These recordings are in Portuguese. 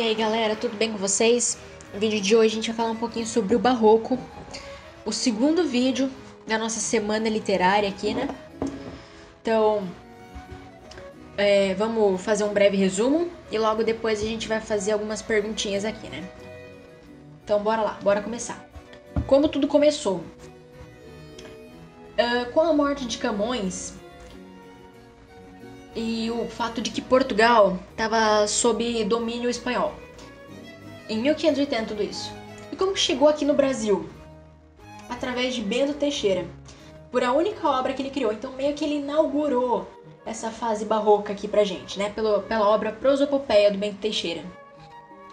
E aí galera, tudo bem com vocês? No vídeo de hoje a gente vai falar um pouquinho sobre o Barroco, o segundo vídeo da nossa semana literária aqui, né? Então, vamos fazer um breve resumo e logo depois a gente vai fazer algumas perguntinhas aqui, né? Então bora lá, bora começar. Como tudo começou? Com a morte de Camões e o fato de que Portugal estava sob domínio espanhol. Em 1580 tudo isso. E como que chegou aqui no Brasil? Através de Bento Teixeira, por a única obra que ele criou. Então meio que ele inaugurou essa fase barroca aqui pra gente, né? Pela obra Prosopopeia do Bento Teixeira.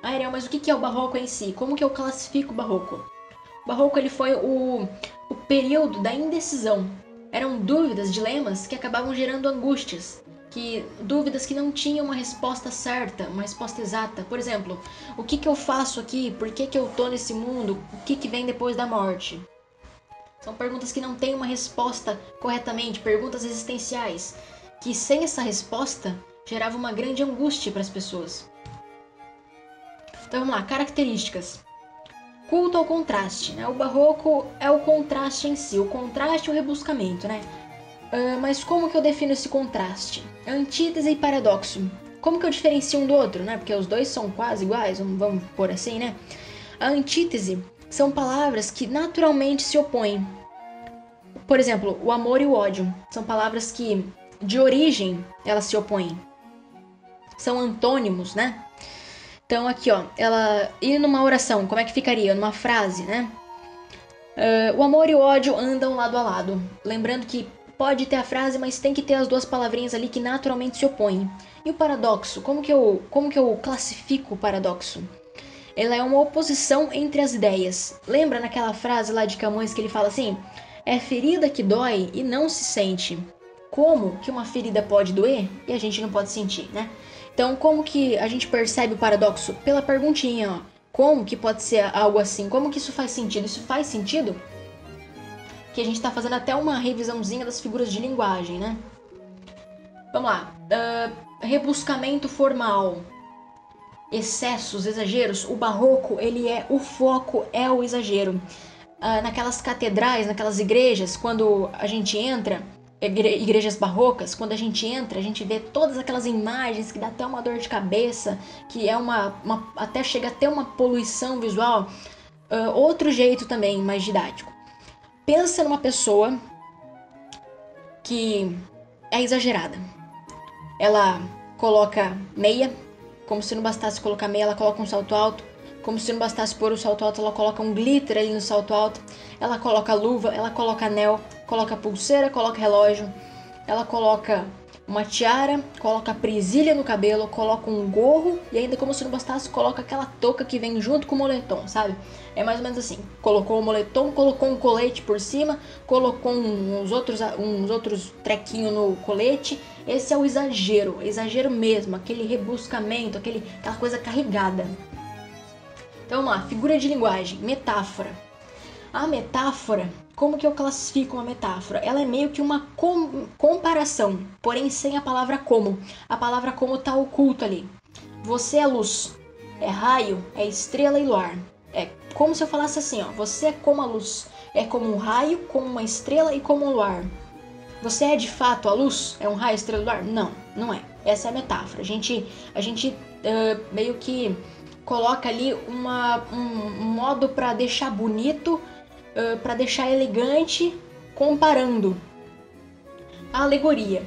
Ah, Ariel, mas o que é o barroco em si? Como que eu classifico o barroco? O barroco ele foi o período da indecisão. Eram dúvidas, dilemas que acabavam gerando angústias. Dúvidas que não tinham uma resposta certa, uma resposta exata. Por exemplo, o que eu faço aqui? Por que eu tô nesse mundo? O que vem depois da morte? São perguntas que não têm uma resposta corretamente, perguntas existenciais, que sem essa resposta gerava uma grande angústia para as pessoas. Então vamos lá, características. Culto ao contraste, né? O barroco é o contraste em si, o contraste e o rebuscamento, né? Mas como que eu defino esse contraste? Antítese e paradoxo. Como que eu diferencio um do outro, né? Porque os dois são quase iguais, vamos pôr assim, né? A antítese são palavras que naturalmente se opõem. Por exemplo, o amor e o ódio são palavras que, de origem, elas se opõem. São antônimos, né? Então aqui, ó, e numa oração, como é que ficaria? Numa frase, né? O amor e o ódio andam lado a lado. Lembrando que pode ter a frase, mas tem que ter as duas palavrinhas ali que naturalmente se opõem. E o paradoxo? Como que eu classifico o paradoxo? Ela é uma oposição entre as ideias. Lembra naquela frase lá de Camões que ele fala assim? É ferida que dói e não se sente. Como que uma ferida pode doer e a gente não pode sentir, né? Então, como que a gente percebe o paradoxo? Pela perguntinha, ó. Como que pode ser algo assim? Como que isso faz sentido? Isso faz sentido? Que a gente tá fazendo até uma revisãozinha das figuras de linguagem, né? Vamos lá. Rebuscamento formal. Excessos, exageros. O barroco, o foco é o exagero. Naquelas catedrais, naquelas igrejas, quando a gente entra, igrejas barrocas, quando a gente entra, a gente vê todas aquelas imagens que dá até uma dor de cabeça, que é até chega até uma poluição visual. Outro jeito também mais didático. Pensa numa pessoa que é exagerada. Ela coloca meia, como se não bastasse colocar meia, ela coloca um salto alto. Como se não bastasse pôr o salto alto, ela coloca um glitter ali no salto alto. Ela coloca luva, ela coloca anel, coloca pulseira, coloca relógio. Ela coloca uma tiara, coloca presilha no cabelo, coloca um gorro e ainda, como se não bastasse, coloca aquela touca que vem junto com o moletom, sabe? É mais ou menos assim. Colocou o moletom, colocou um colete por cima, colocou uns outros trequinhos no colete. Esse é o exagero mesmo, aquele rebuscamento, aquela coisa carregada. Então vamos lá, figura de linguagem, metáfora. A metáfora, como que eu classifico uma metáfora? Ela é meio que uma comparação, porém sem a palavra como. A palavra como tá oculta ali. Você é luz, é raio, é estrela e luar. É como se eu falasse assim, ó, você é como a luz, é como um raio, como uma estrela e como um luar. Você é de fato a luz? É um raio, estrela e luar? Não, não é. Essa é a metáfora. A gente meio que coloca ali um modo para deixar bonito, para deixar elegante, comparando. A alegoria.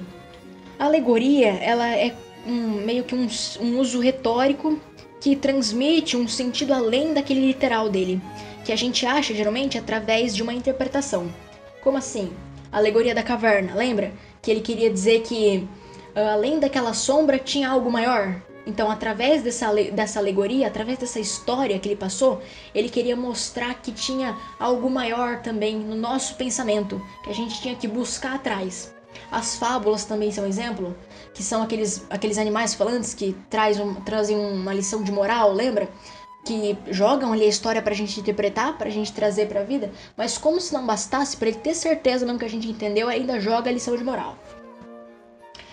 A alegoria, ela é meio que um uso retórico que transmite um sentido além daquele literal dele, que a gente acha geralmente através de uma interpretação. Como assim? A alegoria da caverna, lembra? Que ele queria dizer que além daquela sombra tinha algo maior. Então, através dessa alegoria, através dessa história que ele passou, ele queria mostrar que tinha algo maior também no nosso pensamento, que a gente tinha que buscar atrás. As fábulas também são um exemplo, que são aqueles animais falantes que trazem uma lição de moral, lembra? Que jogam ali a história pra gente interpretar, pra gente trazer pra vida, mas como se não bastasse, pra ele ter certeza mesmo que a gente entendeu, ainda joga a lição de moral.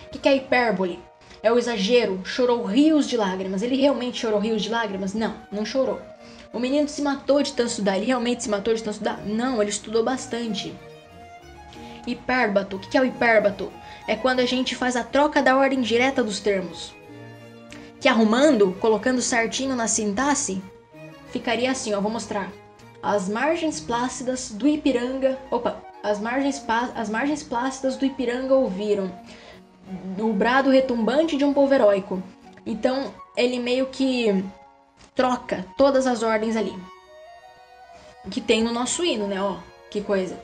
O que é hipérbole? É o exagero, chorou rios de lágrimas. Ele realmente chorou rios de lágrimas? Não, não chorou. O menino se matou de tanto estudar. Ele realmente se matou de tanto estudar? Não, ele estudou bastante. Hipérbato. O que é o hipérbato? É quando a gente faz a troca da ordem direta dos termos. Que arrumando, colocando certinho na sintaxe, ficaria assim, ó, vou mostrar. As margens plácidas do Ipiranga... As margens plácidas do Ipiranga ouviram o brado retumbante de um povo heróico. Então, ele meio que troca todas as ordens ali. Que tem no nosso hino, né? Ó, que coisa.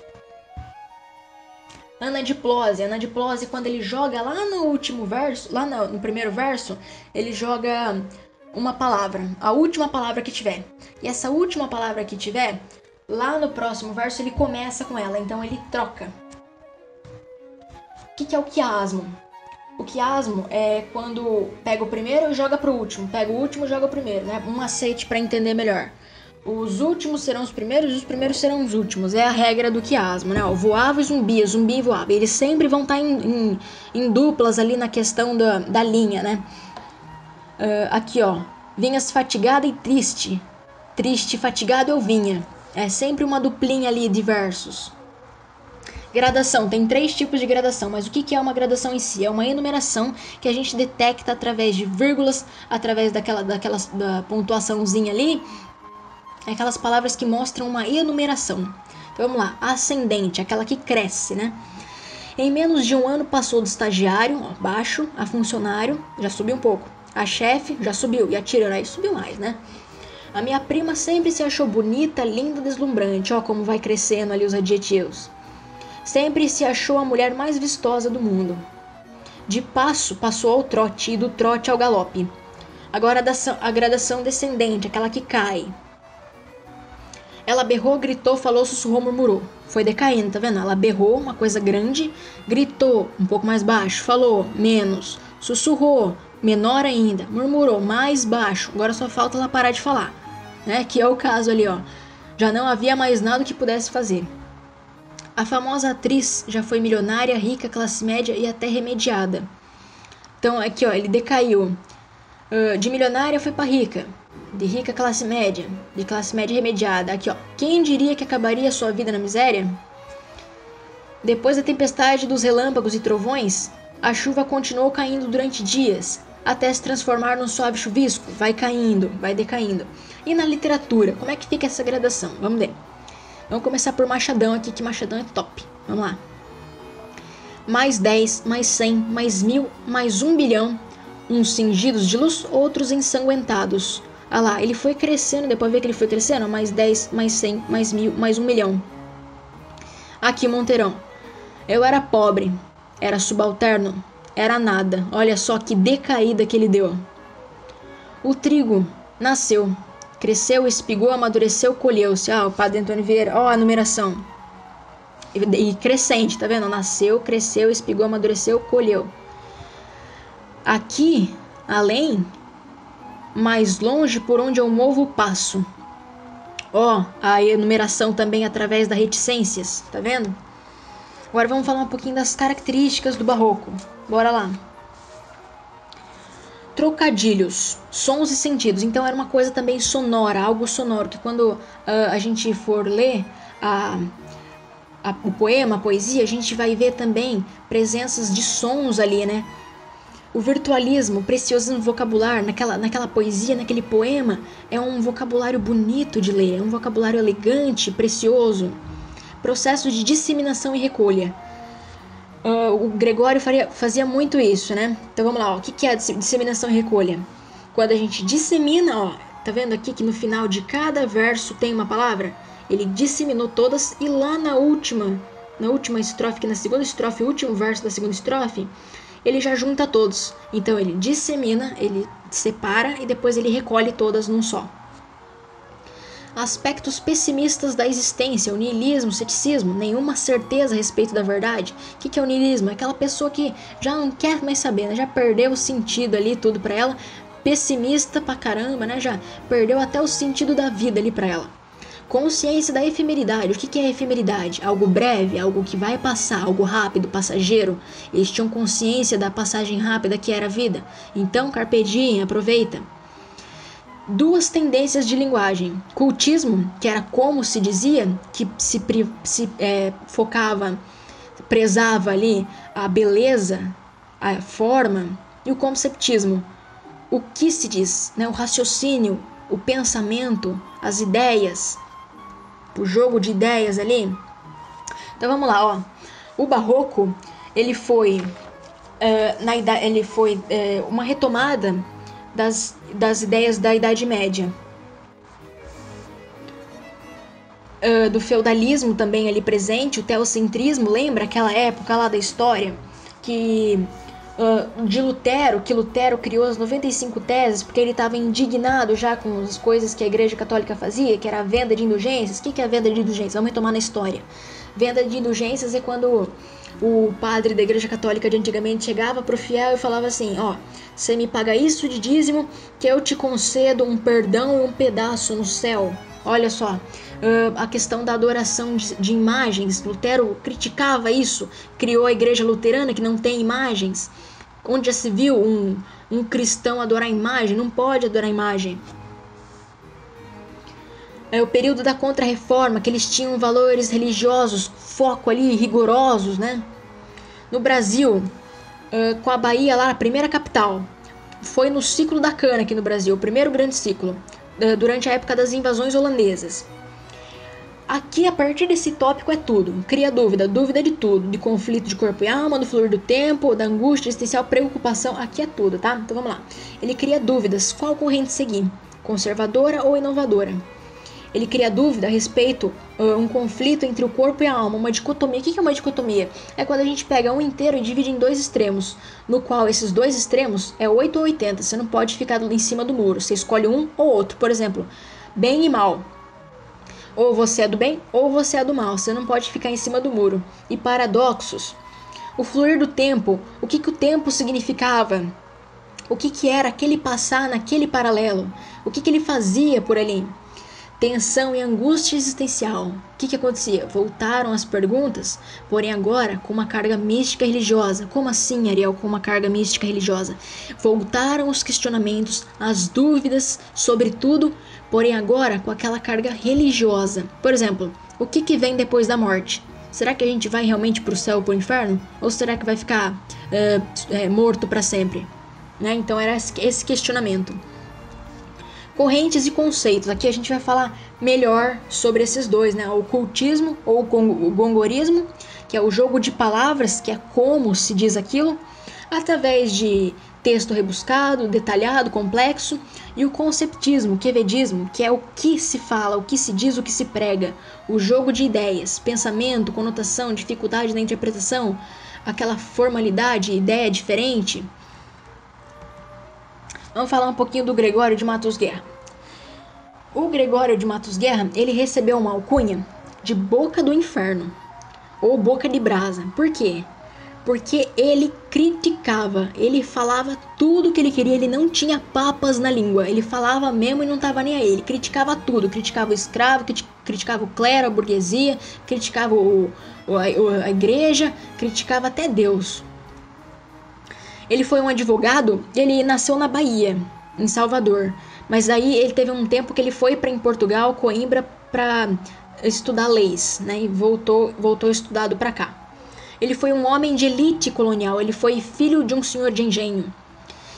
Anadiplose, quando ele joga lá no último verso, lá no primeiro verso, ele joga uma palavra, a última palavra que tiver. E essa última palavra que tiver, lá no próximo verso ele começa com ela, então ele troca. O que é o quiasmo? O quiasmo é quando pega o primeiro e joga pro último, pega o último e joga o primeiro, né? Um macete para entender melhor. Os últimos serão os primeiros e os primeiros serão os últimos. É a regra do quiasmo, né? Ó, voava e zumbia, zumbi e voava. Eles sempre vão estar em duplas ali na questão da linha, né? Aqui, ó. Vinhas fatigada e triste. Triste, fatigado eu vinha. É sempre uma duplinha ali de versos. Gradação. Tem 3 tipos de gradação, mas o que é uma gradação em si? É uma enumeração que a gente detecta através de vírgulas, através da pontuaçãozinha ali. Aquelas palavras que mostram uma enumeração. Então vamos lá. Ascendente, aquela que cresce, né? Em menos de um ano passou do estagiário, ó, baixo, a funcionário, já subiu um pouco. A chefe, já subiu. E a tirana, subiu mais, né? A minha prima sempre se achou bonita, linda, deslumbrante. Ó como vai crescendo ali os adjetivos. Sempre se achou a mulher mais vistosa do mundo. De passo, passou ao trote e do trote ao galope. Agora a gradação descendente, aquela que cai. Ela berrou, gritou, falou, sussurrou, murmurou. Foi decaindo, tá vendo? Ela berrou, uma coisa grande, gritou, um pouco mais baixo, falou, menos, sussurrou, menor ainda, murmurou, mais baixo. Agora só falta ela parar de falar, né? Que é o caso ali, ó. Já não havia mais nada que pudesse fazer. A famosa atriz já foi milionária, rica, classe média e até remediada. Então, aqui, ó, ele decaiu. De milionária foi para rica. De rica, classe média. De classe média remediada. Aqui, ó. Quem diria que acabaria sua vida na miséria? Depois da tempestade dos relâmpagos e trovões, a chuva continuou caindo durante dias, até se transformar num suave chuvisco. Vai caindo, vai decaindo. E na literatura, como é que fica essa gradação? Vamos ver. Vamos começar por Machadão aqui, que Machadão é top. Vamos lá. Mais 10, mais 100, mais 1000, mais 1 bilhão. Uns cingidos de luz, outros ensanguentados. Ah lá, ele foi crescendo, depois ver que ele foi crescendo. Mais 10, mais 100, mais 1000, mais 1 milhão. Aqui, Monteirão. Eu era pobre, era subalterno, era nada. Olha só que decaída que ele deu. O trigo nasceu. Cresceu, espigou, amadureceu, colheu-se. Ah, o Padre Antônio Vieira. Ó, a numeração. E crescente, tá vendo? Nasceu, cresceu, espigou, amadureceu, colheu. Aqui, além, mais longe por onde eu movo o passo. Ó, a enumeração também através das reticências, tá vendo? Agora vamos falar um pouquinho das características do barroco. Bora lá. Trocadilhos, sons e sentidos. Então era uma coisa também sonora, algo sonoro, que quando a gente for ler o poema, a poesia, a gente vai ver também presenças de sons ali, né? O virtualismo, o preciosismo vocabular, naquela poesia, naquele poema, é um vocabulário bonito de ler, é um vocabulário elegante, precioso. Processo de disseminação e recolha. O Gregório fazia muito isso, né? Então vamos lá, ó. O que é a disseminação e recolha? Quando a gente dissemina, ó, tá vendo aqui que no final de cada verso tem uma palavra? Ele disseminou todas e lá na última estrofe, que na segunda estrofe, o último verso da segunda estrofe, ele já junta todos. Então ele dissemina, ele separa e depois ele recolhe todas num só. Aspectos pessimistas da existência, o niilismo, o ceticismo, nenhuma certeza a respeito da verdade. O que é o niilismo? É aquela pessoa que já não quer mais saber, né? Já perdeu o sentido ali, tudo pra ela. Pessimista pra caramba, né? Já perdeu até o sentido da vida ali pra ela. Consciência da efemeridade. O que é efemeridade? Algo breve, algo que vai passar, algo rápido, passageiro. Eles tinham consciência da passagem rápida que era a vida. Então, carpe diem, aproveita. Duas tendências de linguagem. Cultismo, que era como se dizia, que se focava, prezava ali a beleza, a forma, e o conceptismo. O que se diz, né? O raciocínio, o pensamento, as ideias, o jogo de ideias ali. Então vamos lá, ó. O Barroco, ele foi uma retomada das ideias da Idade Média. Do feudalismo também ali presente, o teocentrismo, lembra aquela época lá da história que de Lutero, que Lutero criou as 95 teses porque ele estava indignado já com as coisas que a Igreja Católica fazia, que era a venda de indulgências. O que é a venda de indulgências? Vamos retomar na história. Venda de indulgências é quando o padre da Igreja Católica de antigamente chegava pro fiel e falava assim: ó, você me paga isso de dízimo que eu te concedo um perdão e um pedaço no céu. Olha só, a questão da adoração de imagens. Lutero criticava isso, criou a Igreja Luterana que não tem imagens. Onde já se viu um cristão adorar imagem? Não pode adorar imagem. O período da Contra-Reforma, que eles tinham valores religiosos, foco ali, rigorosos, né? No Brasil, com a Bahia lá, a primeira capital, foi no ciclo da cana aqui no Brasil, o primeiro grande ciclo, durante a época das invasões holandesas. Aqui, a partir desse tópico, é tudo. Cria dúvida de tudo. De conflito de corpo e alma, do fluir do tempo, da angústia existencial, preocupação. Aqui é tudo, tá? Então vamos lá. Ele cria dúvidas. Qual corrente seguir? Conservadora ou inovadora? Ele cria dúvida a respeito um conflito entre o corpo e a alma, uma dicotomia. O que é uma dicotomia? É quando a gente pega um inteiro e divide em dois extremos, no qual esses dois extremos é 8 ou 80. Você não pode ficar em cima do muro. Você escolhe um ou outro. Por exemplo, bem e mal. Ou você é do bem ou você é do mal. Você não pode ficar em cima do muro. E paradoxos. O fluir do tempo. O que o tempo significava? O que era aquele passar naquele paralelo? O que ele fazia por ali? Tensão e angústia existencial. O que acontecia? Voltaram as perguntas, porém agora com uma carga mística religiosa. Como assim, Ariel, com uma carga mística religiosa? Voltaram os questionamentos, as dúvidas sobre tudo, porém agora com aquela carga religiosa. Por exemplo, o que vem depois da morte? Será que a gente vai realmente para o céu ou para o inferno? Ou será que vai ficar morto para sempre? Né? Então era esse questionamento. Correntes e conceitos. Aqui a gente vai falar melhor sobre esses dois, né? O cultismo ou o gongorismo, que é o jogo de palavras, que é como se diz aquilo, através de texto rebuscado, detalhado, complexo, e o conceptismo, quevedismo, que é o que se fala, o que se diz, o que se prega, o jogo de ideias, pensamento, conotação, dificuldade na interpretação, aquela formalidade, ideia diferente. Vamos falar um pouquinho do Gregório de Matos Guerra. O Gregório de Matos Guerra, ele recebeu uma alcunha de Boca do Inferno, ou Boca de Brasa. Por quê? Porque ele criticava, ele falava tudo que ele queria, ele não tinha papas na língua, ele falava mesmo e não estava nem aí, ele criticava tudo, criticava o escravo, criticava o clero, a burguesia, criticava a igreja, criticava até Deus. Ele foi um advogado, ele nasceu na Bahia, em Salvador, mas aí ele teve um tempo que ele foi para em Portugal, Coimbra, para estudar leis, né? E voltou estudado para cá. Ele foi um homem de elite colonial, ele foi filho de um senhor de engenho.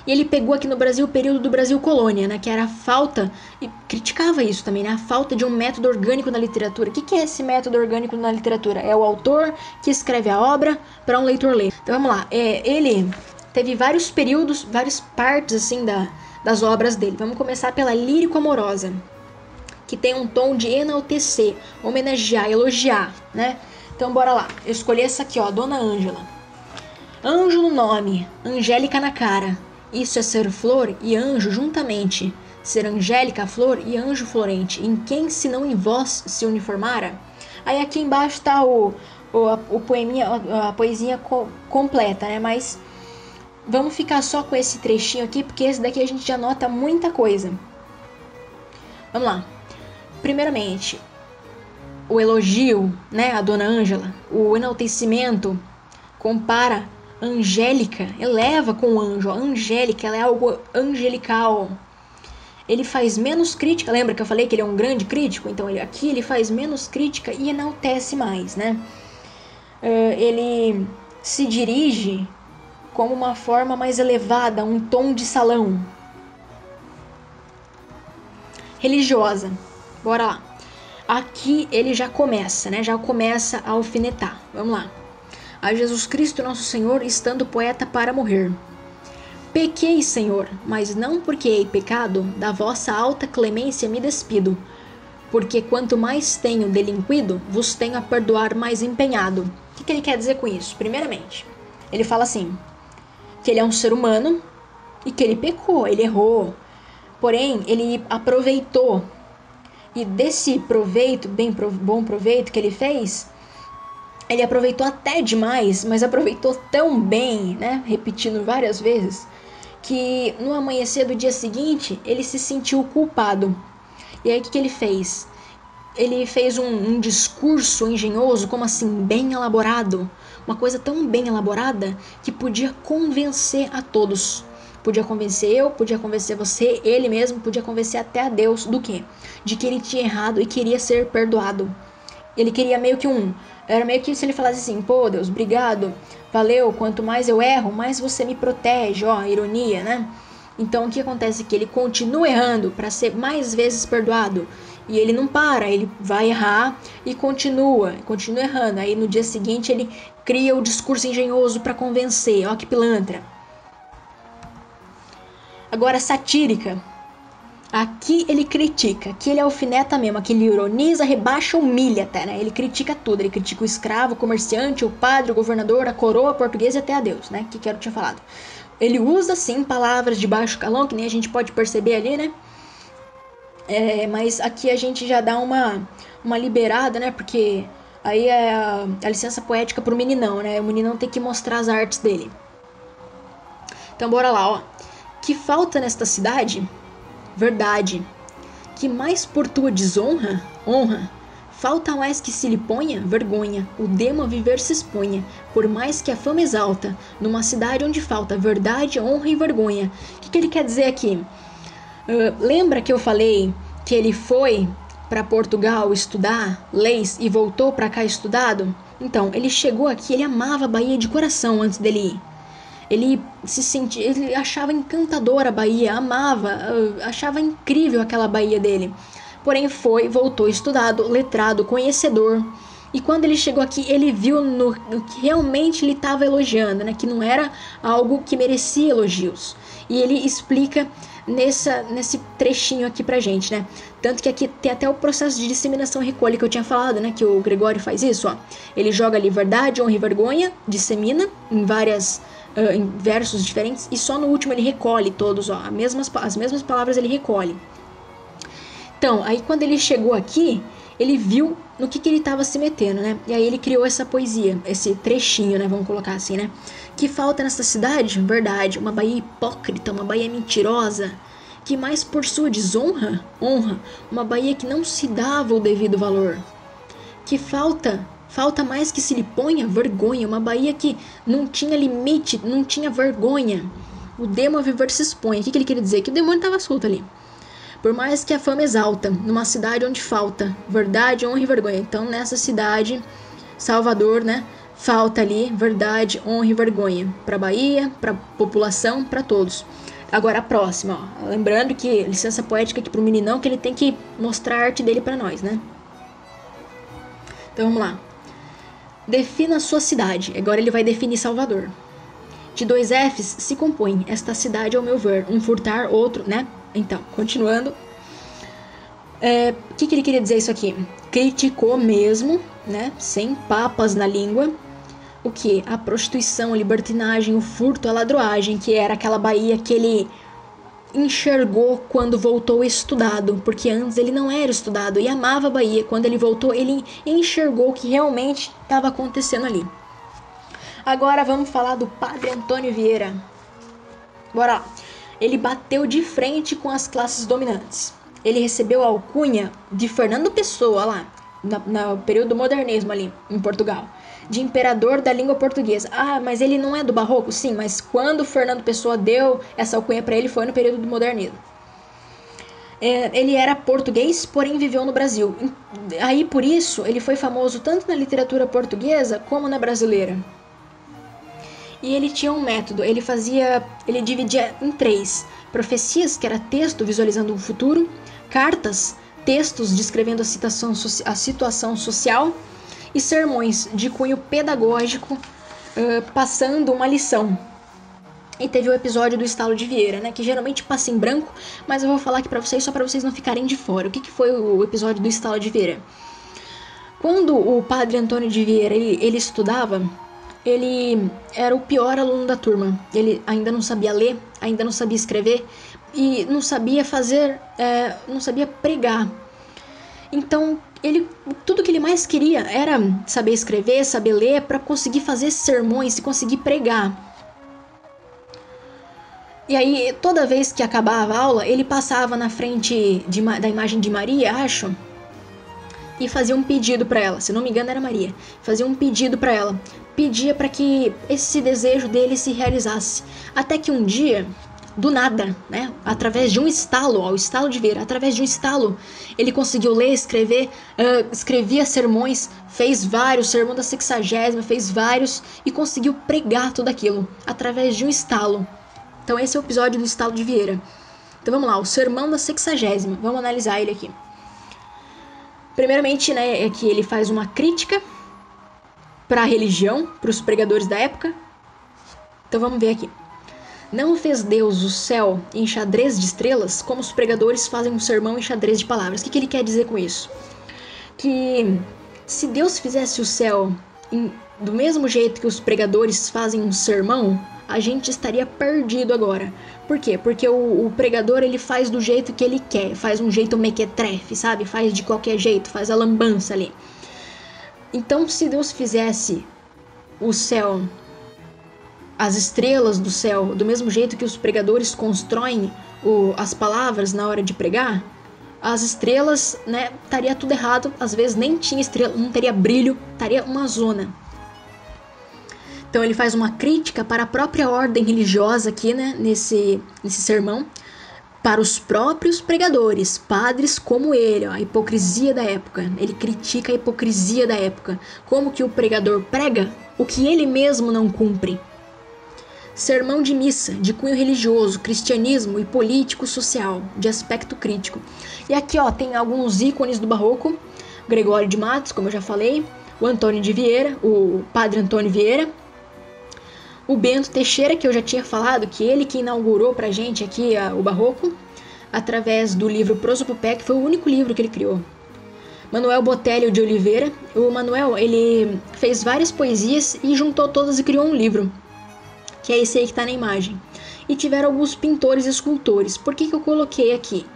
E ele pegou aqui no Brasil o período do Brasil colônia, né? Que era a falta, e criticava isso também, né? A falta de um método orgânico na literatura. O que é esse método orgânico na literatura? É o autor que escreve a obra para um leitor ler. Então vamos lá, ele teve vários períodos, várias partes assim das obras dele. Vamos começar pela lírico-amorosa, que tem um tom de enaltecer, homenagear, elogiar, né? Então bora lá, eu escolhi essa aqui, ó, Dona Ângela. Anjo no nome, angélica na cara, isso é ser flor e anjo juntamente, ser angélica flor e anjo florente, em quem se não em vós se uniformara? Aí aqui embaixo tá o poeminha, a poesia completa, né? Mas vamos ficar só com esse trechinho aqui, porque esse daqui a gente já nota muita coisa. Vamos lá. Primeiramente, o elogio, né, a dona Ângela, o enaltecimento, compara Angélica, eleva com o anjo, Angélica, ela é algo angelical. Ele faz menos crítica, lembra que eu falei que ele é um grande crítico? Então aqui ele faz menos crítica e enaltece mais, né? Ele se dirige como uma forma mais elevada, um tom de salão. Religiosa, bora lá. Aqui ele já começa, né? Já começa a alfinetar. Vamos lá. A Jesus Cristo, nosso Senhor, estando poeta para morrer. Pequei, Senhor, mas não porque hei pecado, da vossa alta clemência me despido. Porque quanto mais tenho delinquido, vos tenho a perdoar mais empenhado. O que ele quer dizer com isso? Primeiramente, ele fala assim, que ele é um ser humano e que ele pecou, ele errou. Porém, ele aproveitou. E desse proveito, bom proveito que ele fez, ele aproveitou até demais, mas aproveitou tão bem, né? Repetindo várias vezes, que no amanhecer do dia seguinte, ele se sentiu culpado. E aí o que ele fez? Ele fez um discurso engenhoso, como assim, bem elaborado. Uma coisa tão bem elaborada que podia convencer a todos. Podia convencer eu, podia convencer você, ele mesmo, podia convencer até a Deus do quê? De que ele tinha errado e queria ser perdoado. Ele queria meio que era meio que se ele falasse assim, pô Deus, obrigado, valeu, quanto mais eu erro, mais você me protege, ó, ironia, né? Então o que acontece é que ele continua errando para ser mais vezes perdoado. E ele não para, ele vai errar e continua errando. Aí no dia seguinte ele cria o discurso engenhoso para convencer, ó que pilantra. Agora satírica. Aqui ele critica, aqui ele alfineta mesmo, aqui ele ironiza, rebaixa, humilha até, né? Ele critica tudo, ele critica o escravo, o comerciante, o padre, o governador, a coroa portuguesa e até a Deus, né? Que eu tinha falado. Ele usa, sim, palavras de baixo calão, que nem a gente pode perceber ali, né? Mas aqui a gente já dá uma liberada, né? Porque aí é a licença poética pro meninão, né? O meninão tem que mostrar as artes dele. Então bora lá, ó. Que falta nesta cidade? Verdade. Que mais por tua desonra? Honra. Falta mais que se lhe ponha? Vergonha. O demo a viver se exponha, por mais que a fama exalta, numa cidade onde falta verdade, honra e vergonha. O que ele quer dizer aqui? Lembra que eu falei que ele foi para Portugal estudar leis e voltou para cá estudado? Então, ele chegou aqui, ele amava a Bahia de coração antes dele ir. Ele ele achava encantadora a Bahia, amava, achava incrível aquela Bahia dele. Porém voltou estudado, letrado, conhecedor. E quando ele chegou aqui, ele viu no que realmente ele estava elogiando, né? Que não era algo que merecia elogios. E ele explica nesse trechinho aqui pra gente, né? Tanto que aqui tem até o processo de disseminação e recolha que eu tinha falado, né? Que o Gregório faz isso, ó. Ele joga ali verdade, honra e vergonha, dissemina em em versos diferentes, e só no último ele recolhe todos, ó, as mesmas palavras ele recolhe. Então, aí quando ele chegou aqui, ele viu no que ele estava se metendo, né? E aí ele criou essa poesia, esse trechinho, né? Vamos colocar assim, né? Que falta nessa cidade? Verdade, uma Bahia hipócrita, uma Bahia mentirosa, que mais por sua desonra? Honra, uma Bahia que não se dava o devido valor. Que falta mais que se lhe ponha? Vergonha, uma Bahia que não tinha limite, não tinha vergonha. O demo a viver se expõe. O que ele queria dizer? Que o demônio estava solto ali. Por mais que a fama exalta, numa cidade onde falta verdade, honra e vergonha. Então nessa cidade, Salvador, né, falta ali verdade, honra e vergonha. Para a Bahia, para a população, para todos. Agora a próxima, ó. Lembrando que licença poética aqui pro meninão, que ele tem que mostrar a arte dele para nós, né? Então vamos lá. Defina a sua cidade. Agora ele vai definir Salvador. De 2 Fs se compõe esta cidade, ao meu ver. Um furtar, outro, né? Então, continuando. O que ele queria dizer isso aqui? Criticou mesmo, né? Sem papas na língua. O que? A prostituição, a libertinagem, o furto, a ladroagem, que era aquela Bahia que ele enxergou quando voltou estudado, porque antes ele não era estudado e amava a Bahia. Quando ele voltou, ele enxergou o que realmente estava acontecendo ali. Agora vamos falar do Padre Antônio Vieira. Bora lá. Ele bateu de frente com as classes dominantes. Ele recebeu a alcunha de Fernando Pessoa, lá, no período do modernismo ali, em Portugal. De imperador da língua portuguesa. Ah, mas ele não é do barroco? Sim, mas quando Fernando Pessoa deu essa alcunha para ele foi no período do modernismo. Ele era português, porém viveu no Brasil. Aí, por isso, ele foi famoso tanto na literatura portuguesa como na brasileira. E ele tinha um método, ele dividia em 3. Profecias, que era texto visualizando o futuro. Cartas, textos descrevendo a situação social. E sermões, de cunho pedagógico, passando uma lição. E teve o episódio do Estalo de Vieira, né? Que geralmente passa em branco, mas eu vou falar aqui pra vocês, só pra vocês não ficarem de fora. O que foi o episódio do Estalo de Vieira? Quando o padre Antônio de Vieira, ele estudava, ele era o pior aluno da turma. Ele ainda não sabia ler, ainda não sabia escrever e não sabia não sabia pregar. Então, tudo que ele mais queria era saber escrever, saber ler, para conseguir fazer sermões e conseguir pregar. E aí, toda vez que acabava a aula, ele passava na frente da imagem de Maria, acho, e fazia um pedido para ela. Se não me engano, era Maria. Fazia um pedido para ela. Pedia para que esse desejo dele se realizasse. Até que um dia, do nada, né, através de um estalo, o estalo de Vieira, através de um estalo, ele conseguiu ler, escrever, escrevia sermões, fez vários, sermão da 60ª, fez vários, e conseguiu pregar tudo aquilo, através de um estalo. Então esse é o episódio do Estalo de Vieira. Então vamos lá, o sermão da 60ª. Vamos analisar ele aqui. Primeiramente, né, é que ele faz uma crítica para a religião, para os pregadores da época. Então vamos ver aqui. Não fez Deus o céu em xadrez de estrelas, como os pregadores fazem um sermão em xadrez de palavras. O que ele quer dizer com isso? Que se Deus fizesse o céu do mesmo jeito que os pregadores fazem um sermão, a gente estaria perdido agora. Por quê? Porque o pregador, ele faz do jeito que ele quer, faz um jeito mequetrefe, sabe? Faz de qualquer jeito, faz a lambança ali. Então, se Deus fizesse o céu, as estrelas do céu, do mesmo jeito que os pregadores constroem as palavras na hora de pregar, as estrelas, né, estaria tudo errado, às vezes nem tinha estrela, não teria brilho, estaria uma zona. Então ele faz uma crítica para a própria ordem religiosa aqui, né, nesse sermão, para os próprios pregadores, padres como ele, a hipocrisia da época. Ele critica a hipocrisia da época, como que o pregador prega o que ele mesmo não cumpre. Sermão de missa, de cunho religioso, cristianismo e político-social, de aspecto crítico. E aqui, ó, tem alguns ícones do barroco: Gregório de Matos, como eu já falei, o Antônio de Vieira, o padre Antônio Vieira, o Bento Teixeira, que eu já tinha falado, que ele que inaugurou pra gente aqui o barroco, através do livro Prosopopé, que foi o único livro que ele criou. Manuel Botelho de Oliveira. O Manuel, ele fez várias poesias e juntou todas e criou um livro, que é esse aí que tá na imagem. E tiveram alguns pintores e escultores. Por que eu coloquei aqui?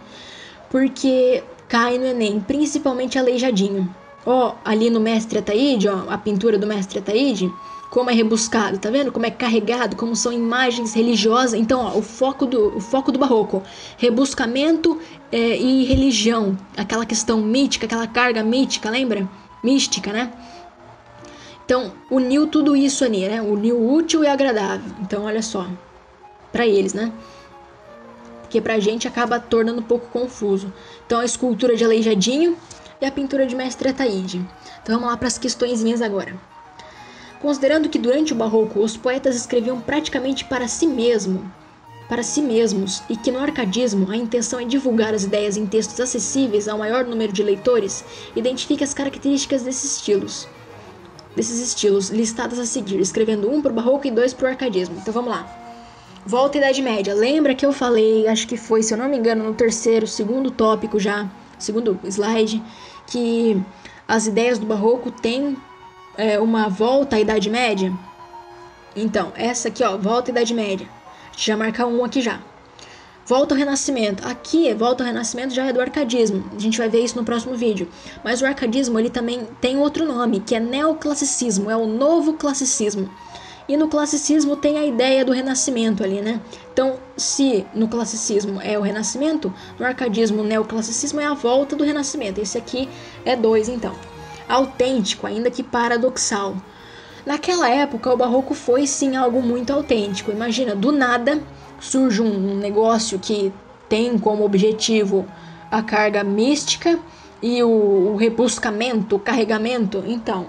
Porque cai no Enem, principalmente Aleijadinho. Ó, ali no Mestre Ataíde, ó, a pintura do Mestre Ataíde, como é rebuscado, tá vendo? Como é carregado, como são imagens religiosas. Então, ó, o foco do barroco, rebuscamento e religião, aquela questão mítica, aquela carga mítica, lembra? Mística, né? Então, uniu tudo isso ali, né? Uniu o útil e agradável. Então, olha só, pra eles, né? Porque pra gente acaba tornando um pouco confuso. Então, a escultura de Aleijadinho e a pintura de Mestre Ataíde. Então, vamos lá para as questõezinhas agora. Considerando que durante o barroco os poetas escreviam praticamente para si mesmos, e que no arcadismo a intenção é divulgar as ideias em textos acessíveis ao maior número de leitores, identifique as características desses estilos listadas a seguir, escrevendo 1 para o barroco e 2 para o arcadismo. Então vamos lá. Volta à Idade Média. Lembra que eu falei, acho que foi, se eu não me engano, no segundo tópico já, segundo slide, que as ideias do barroco têm uma volta à Idade Média? Então, essa aqui, ó, volta à Idade Média. A gente já marca um aqui já. Volta ao Renascimento. Aqui, volta ao Renascimento já é do arcadismo. A gente vai ver isso no próximo vídeo. Mas o arcadismo, ele também tem outro nome, que é neoclassicismo, é o novo classicismo. E no classicismo tem a ideia do renascimento ali, né? Então, se no classicismo é o renascimento, no arcadismo o neoclassicismo é a volta do renascimento. Esse aqui é 2, então. autêntico, ainda que paradoxal. Naquela época, o barroco foi sim algo muito autêntico. Imagina, do nada surge um negócio que tem como objetivo a carga mística e o rebuscamento, o carregamento. Então,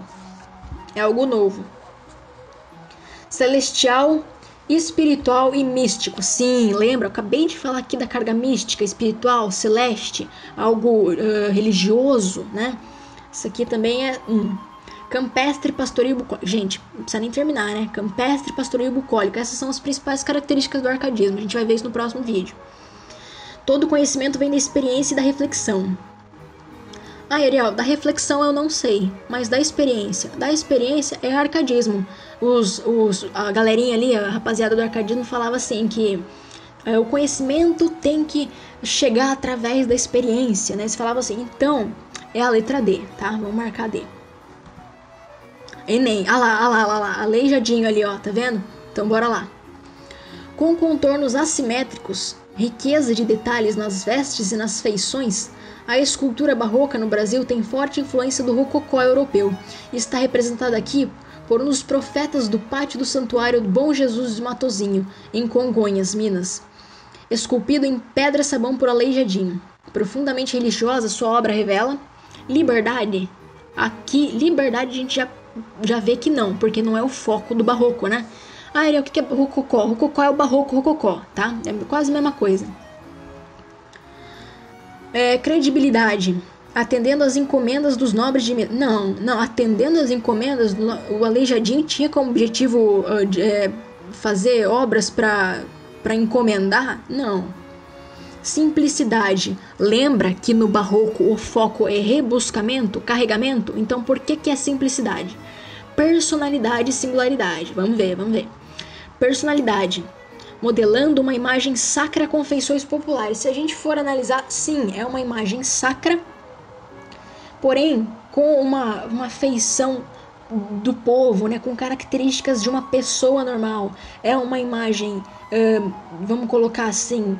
é algo novo. Celestial, espiritual e místico. Sim, lembra? Eu acabei de falar aqui da carga mística, espiritual, celeste, algo religioso, né? Isso aqui também é campestre, pastoril e bucólico. Gente, não precisa nem terminar, né? Campestre, pastoril e bucólico. Essas são as principais características do arcadismo. A gente vai ver isso no próximo vídeo. Todo conhecimento vem da experiência e da reflexão. Ah, Ariel, da reflexão eu não sei, mas da experiência. Da experiência é arcadismo. A galerinha ali, a rapaziada do arcadismo falava assim que o conhecimento tem que chegar através da experiência, né? Eles falavam assim, então é a letra D, tá? Vamos marcar D. Enem, lá, aleijadinho ali, ó, tá vendo? Então bora lá. Com contornos assimétricos, riqueza de detalhes nas vestes e nas feições, a escultura barroca no Brasil tem forte influência do rococó europeu e está representada aqui por um dos profetas do pátio do Santuário do Bom Jesus de Matozinho, em Congonhas, Minas. Esculpido em pedra-sabão por Aleijadinho. Profundamente religiosa, sua obra revela liberdade. Aqui, liberdade a gente já vê que não, porque não é o foco do barroco, né? Ah, Ariel, o que é rococó? Rococó é o barroco rococó, tá? É quase a mesma coisa. Credibilidade. Atendendo às encomendas dos nobres de Minas. Não, atendendo às encomendas, o Aleijadinho tinha como objetivo fazer obras para encomendar? Não. Simplicidade. Lembra que no barroco o foco é rebuscamento, carregamento? Então por que é simplicidade? Personalidade e singularidade. Vamos ver. Personalidade. Modelando uma imagem sacra com feições populares. Se a gente for analisar, sim, é uma imagem sacra, porém com uma feição do povo, né, com características de uma pessoa normal. É uma imagem, vamos colocar assim,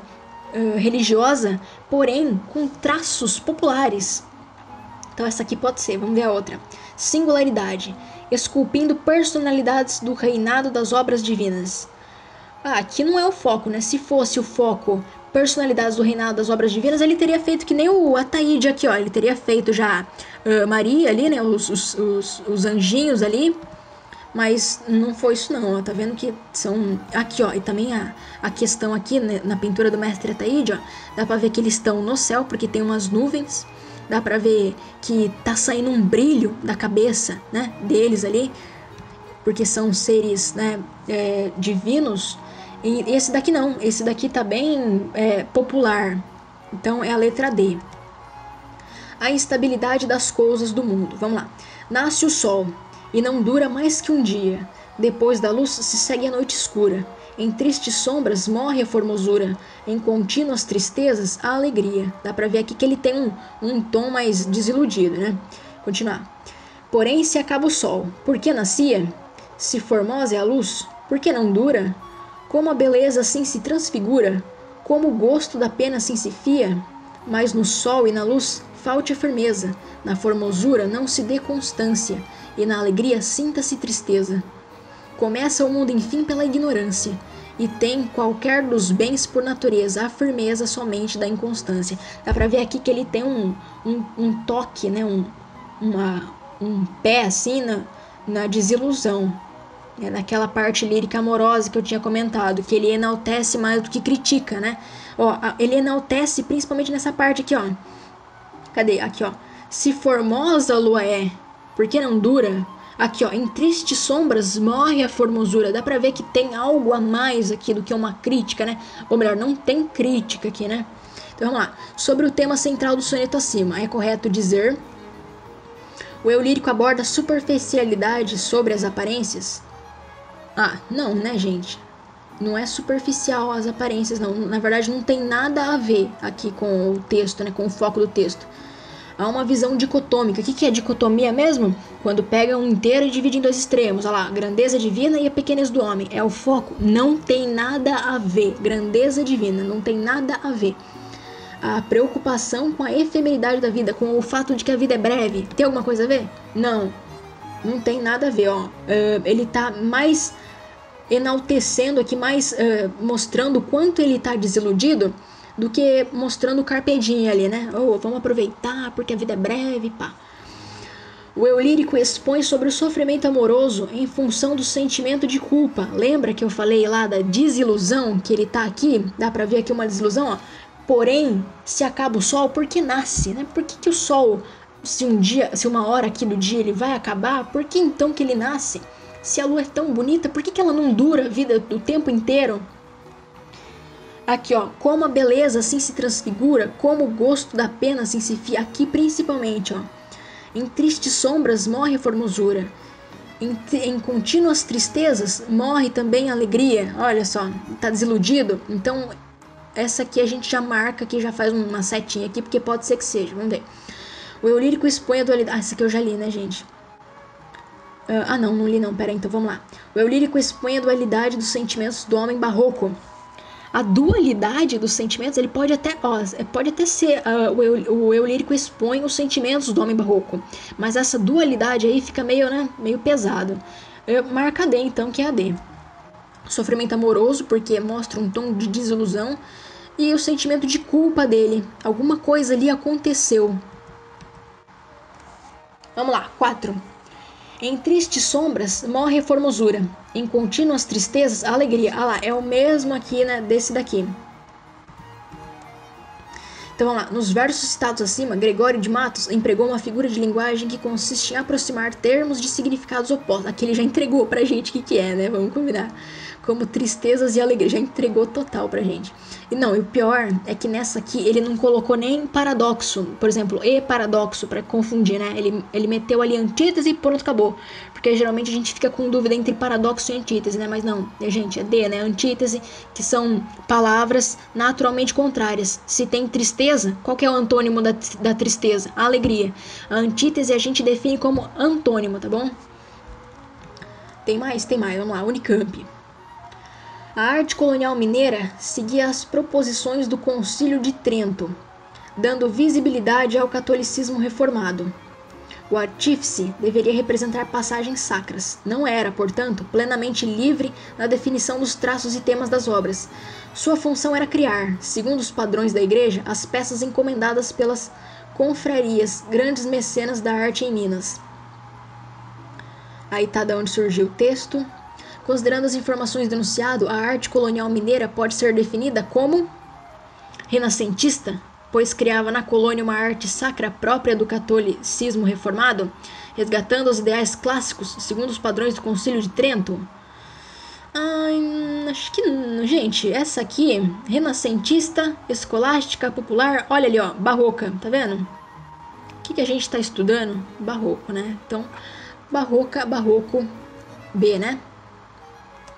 religiosa, porém com traços populares. Então essa aqui pode ser, vamos ver a outra. Singularidade. Esculpindo personalidades do reinado das obras divinas. Aqui não é o foco, né? Se fosse o foco personalidades do reinado das obras divinas, ele teria feito que nem o Ataíde aqui, ó. Ele teria feito já Maria ali, né? Os anjinhos ali. Mas não foi isso não, ó. Tá vendo que são... Aqui, ó. E também a questão aqui, né, na pintura do mestre Ataíde, ó. Dá pra ver que eles estão no céu, porque tem umas nuvens. Dá pra ver que tá saindo um brilho da cabeça, né? Deles ali. Porque são seres, né, divinos. E esse daqui não, esse daqui tá bem popular. Então é a letra D. A instabilidade das coisas do mundo. Vamos lá. Nasce o sol e não dura mais que um dia. Depois da luz se segue a noite escura. Em tristes sombras morre a formosura. Em contínuas tristezas a alegria. Dá pra ver aqui que ele tem um tom mais desiludido, né? Continuar. Porém se acaba o sol. Por que nascia? Se formosa é a luz, por que não dura? Como a beleza assim se transfigura, como o gosto da pena assim se fia, mas no sol e na luz falte a firmeza, na formosura não se dê constância, e na alegria sinta-se tristeza. Começa o mundo enfim pela ignorância, e tem qualquer dos bens por natureza a firmeza somente da inconstância. Dá pra ver aqui que ele tem um toque, né? um pé assim na desilusão. Naquela parte lírica amorosa que eu tinha comentado, que ele enaltece mais do que critica, né? Ó, ele enaltece principalmente nessa parte aqui, ó. Cadê? Aqui, ó. Se formosa a lua é, por que não dura? Aqui, ó. Em tristes sombras morre a formosura. Dá pra ver que tem algo a mais aqui do que uma crítica, né? Ou melhor, não tem crítica aqui, né? Então vamos lá. Sobre o tema central do soneto acima, é correto dizer: o eu lírico aborda a superficialidade sobre as aparências? Não, né, gente? Não é superficial as aparências, não. Na verdade, não tem nada a ver aqui com o texto, né? Com o foco do texto. Há uma visão dicotômica. O que é dicotomia mesmo? Quando pega um inteiro e divide em dois extremos. Olha lá, grandeza divina e a pequenez do homem. É o foco. Não tem nada a ver. Grandeza divina, não tem nada a ver. a preocupação com a efemeridade da vida, com o fato de que a vida é breve, tem alguma coisa a ver? Não, não tem nada a ver, ó. Ele tá mais enaltecendo aqui, mais mostrando o quanto ele tá desiludido do que mostrando o carpe diem ali, né? Oh, vamos aproveitar porque a vida é breve, pá. O eu lírico expõe sobre o sofrimento amoroso em função do sentimento de culpa. Lembra que eu falei lá da desilusão, que ele tá aqui? Dá pra ver aqui uma desilusão, ó. Porém, se acaba o sol, por que nasce, né? Por que o sol, se uma hora aqui do dia ele vai acabar, por que então que ele nasce? Se a lua é tão bonita, por que ela não dura a vida do tempo inteiro? Aqui, ó, como a beleza assim se transfigura, como o gosto da pena assim se fia, aqui principalmente, ó. Em tristes sombras morre a formosura. Em contínuas tristezas morre também a alegria. Olha só, tá desiludido? Então, essa aqui a gente já marca aqui, já faz uma setinha aqui, porque pode ser que seja. Vamos ver. O eu lírico expõe a dualidade. Ah, essa aqui eu já li, né, gente? Não li não. Pera aí, então vamos lá. O eu lírico expõe a dualidade dos sentimentos do homem barroco. A dualidade dos sentimentos, ele pode até ser, o eu lírico expõe os sentimentos do homem barroco, mas essa dualidade aí fica meio pesado. Marca D então, que é a D. Sofrimento amoroso, porque mostra um tom de desilusão, e o sentimento de culpa dele, alguma coisa ali aconteceu. Vamos lá, 4. Em tristes sombras morre a formosura, em contínuas tristezas a alegria. Ah lá, é o mesmo aqui, né, desse daqui. Então vamos lá, nos versos citados acima, Gregório de Matos empregou uma figura de linguagem que consiste em aproximar termos de significados opostos. Aqui ele já entregou pra gente o que é, né, vamos combinar. Como tristezas e alegria, já entregou total pra gente. E não, e o pior é que nessa aqui ele não colocou nem paradoxo, por exemplo, e paradoxo, pra confundir, né? Ele meteu ali antítese e pronto, acabou. Porque geralmente a gente fica com dúvida entre paradoxo e antítese, né? Mas não, gente, é D, né? Antítese, que são palavras naturalmente contrárias. Se tem tristeza, qual que é o antônimo da tristeza? A alegria. A antítese a gente define como antônimo, tá bom? Tem mais, vamos lá, Unicamp. A arte colonial mineira seguia as proposições do Concílio de Trento, dando visibilidade ao catolicismo reformado. O artífice deveria representar passagens sacras. Não era, portanto, plenamente livre na definição dos traços e temas das obras. Sua função era criar, segundo os padrões da Igreja, as peças encomendadas pelas confrarias, grandes mecenas da arte em Minas. Aí tá de onde surgiu o texto. Considerando as informações do enunciado, a arte colonial mineira pode ser definida como renascentista, pois criava na colônia uma arte sacra própria do catolicismo reformado, resgatando os ideais clássicos segundo os padrões do Concílio de Trento. Acho que, gente, essa aqui, renascentista, escolástica, popular, olha ali, ó, barroca, tá vendo? O que a gente tá estudando? Barroco, né? Então, barroco B, né?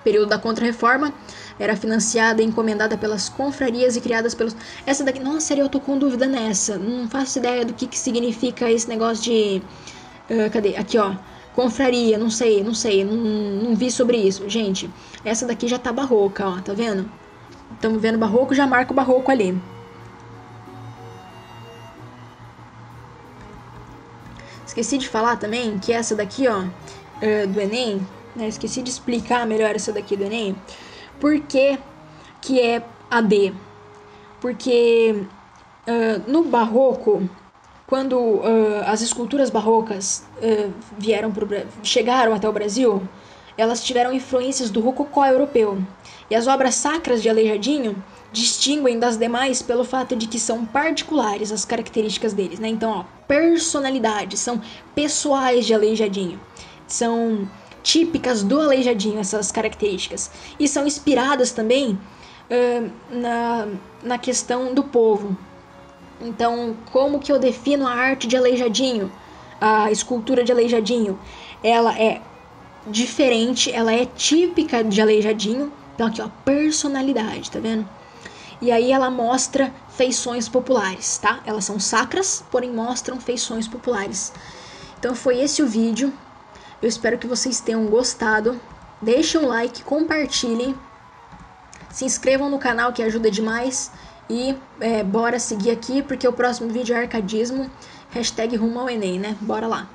Período da Contra-Reforma, era financiada e encomendada pelas confrarias e criadas pelos... Essa daqui, nossa, eu tô com dúvida nessa, não faço ideia do que significa esse negócio de... cadê? Aqui, ó, confraria, não sei, não vi sobre isso. Gente, essa daqui já tá barroca, ó, tá vendo? Estamos vendo barroco, já marca o barroco ali. Esqueci de falar também que essa daqui, ó, do Enem... Esqueci de explicar melhor essa daqui do Enem. Por que é a D? Porque no barroco, quando as esculturas barrocas chegaram até o Brasil, elas tiveram influências do rococó europeu. E as obras sacras de Aleijadinho distinguem das demais pelo fato de que são particulares as características deles, né? Então, ó, personalidades, são pessoais de Aleijadinho. São típicas do Aleijadinho, essas características. E são inspiradas também na questão do povo. Então, como que eu defino a arte de Aleijadinho? A escultura de Aleijadinho? Ela é diferente, ela é típica de Aleijadinho. Então aqui, ó, personalidade, tá vendo? E aí ela mostra feições populares, tá? Elas são sacras, porém mostram feições populares. Então foi esse o vídeo. Eu espero que vocês tenham gostado. Deixem um like, compartilhem. Se inscrevam no canal que ajuda demais. E bora seguir aqui, porque o próximo vídeo é arcadismo, hashtag rumo ao Enem, né? Bora lá!